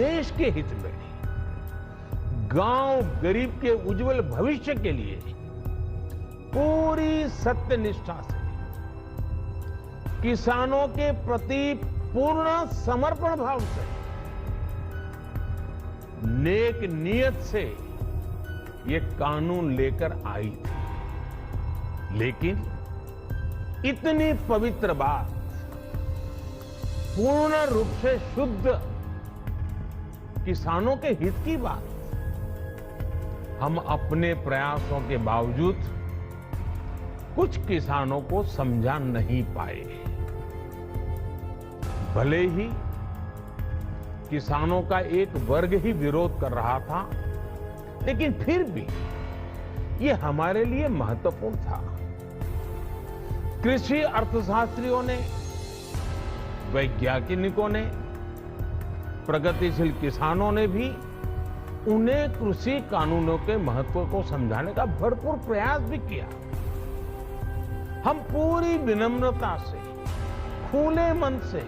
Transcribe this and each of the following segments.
देश के हित में, गांव गरीब के उज्जवल भविष्य के लिए पूरी सत्यनिष्ठा से, किसानों के प्रति पूर्ण समर्पण भाव से, नेक नियत से ये कानून लेकर आई थी। लेकिन इतनी पवित्र बात, पूर्ण रूप से शुद्ध किसानों के हित की बात, हम अपने प्रयासों के बावजूद कुछ किसानों को समझा नहीं पाए। भले ही किसानों का एक वर्ग ही विरोध कर रहा था, लेकिन फिर भी ये हमारे लिए महत्वपूर्ण था। कृषि अर्थशास्त्रियों ने, वैज्ञानिकों ने, प्रगतिशील किसानों ने भी उन्हें कृषि कानूनों के महत्व को समझाने का भरपूर प्रयास भी किया। हम पूरी विनम्रता से, खुले मन से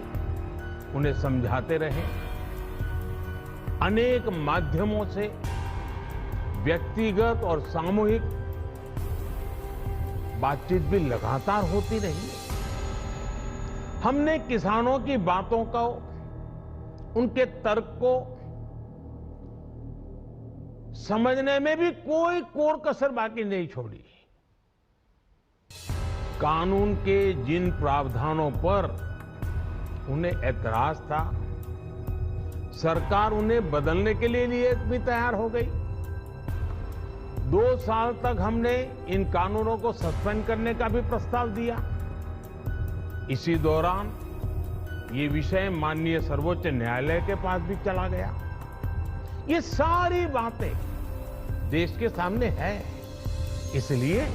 उन्हें समझाते रहे। अनेक माध्यमों से व्यक्तिगत और सामूहिक बातचीत भी लगातार होती रही। हमने किसानों की बातों को, उनके तर्क को समझने में भी कोई कोर कसर बाकी नहीं छोड़ी। कानून के जिन प्रावधानों पर उन्हें ऐतराज था, सरकार उन्हें बदलने के लिए भी तैयार हो गई। 2 साल तक हमने इन कानूनों को सस्पेंड करने का भी प्रस्ताव दिया। इसी दौरान ये विषय माननीय सर्वोच्च न्यायालय के पास भी चला गया। ये सारी बातें देश के सामने है, इसलिए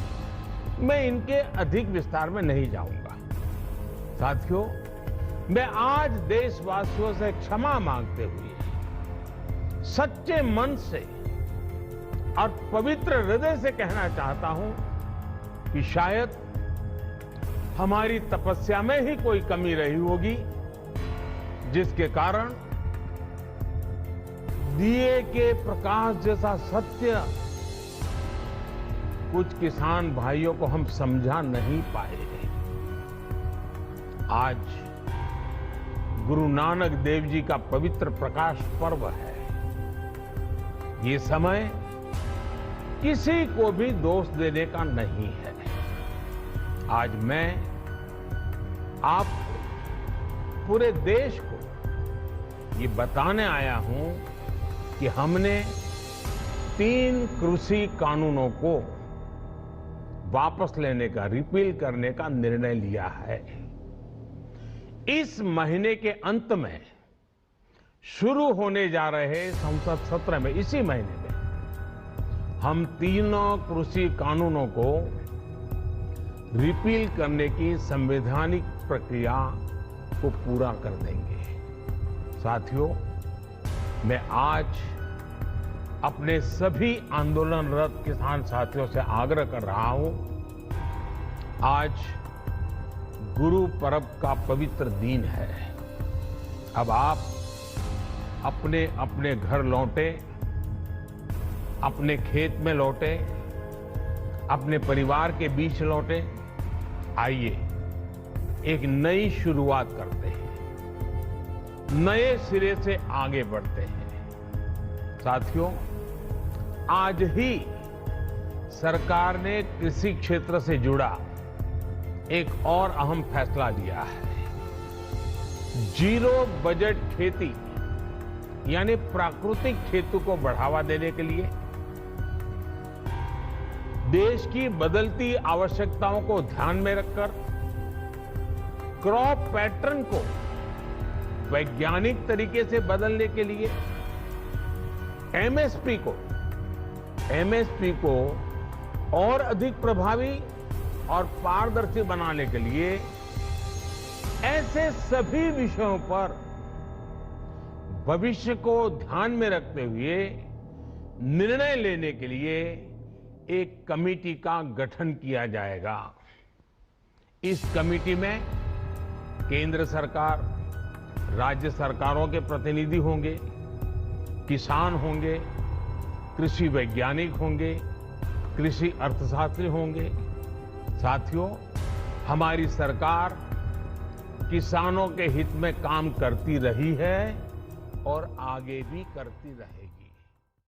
मैं इनके अधिक विस्तार में नहीं जाऊंगा। साथियों, मैं आज देशवासियों से क्षमा मांगते हुए सच्चे मन से और पवित्र हृदय से कहना चाहता हूं कि शायद हमारी तपस्या में ही कोई कमी रही होगी, जिसके कारण दिए के प्रकाश जैसा सत्य कुछ किसान भाइयों को हम समझा नहीं पाए। आज गुरु नानक देव जी का पवित्र प्रकाश पर्व है। ये समय किसी को भी दोष देने का नहीं है। आज मैं आप पूरे देश को ये बताने आया हूं कि हमने 3 कृषि कानूनों को वापस लेने का, रिपील करने का निर्णय लिया है। इस महीने के अंत में शुरू होने जा रहे संसद सत्र में, इसी महीने में हम 3 कृषि कानूनों को रिपील करने की संवैधानिक प्रक्रिया को पूरा कर देंगे। साथियों, मैं आज अपने सभी आंदोलनरत किसान साथियों से आग्रह कर रहा हूं, आज गुरु पर्व का पवित्र दिन है। अब आप अपने अपने घर लौटे, अपने खेत में लौटे, अपने परिवार के बीच लौटे। आइए एक नई शुरुआत करते हैं, नए सिरे से आगे बढ़ते हैं। साथियों, आज ही सरकार ने कृषि क्षेत्र से जुड़ा एक और अहम फैसला लिया है। जीरो बजट खेती यानी प्राकृतिक खेती को बढ़ावा देने के लिए, देश की बदलती आवश्यकताओं को ध्यान में रखकर क्रॉप पैटर्न को वैज्ञानिक तरीके से बदलने के लिए एमएसपी को और अधिक प्रभावी और पारदर्शी बनाने के लिए ऐसे सभी विषयों पर भविष्य को ध्यान में रखते हुए निर्णय लेने के लिए एक कमेटी का गठन किया जाएगा। इस कमेटी में केंद्र सरकार, राज्य सरकारों के प्रतिनिधि होंगे, किसान होंगे, कृषि वैज्ञानिक होंगे, कृषि अर्थशास्त्री होंगे। साथियों, हमारी सरकार किसानों के हित में काम करती रही है और आगे भी करती रहेगी।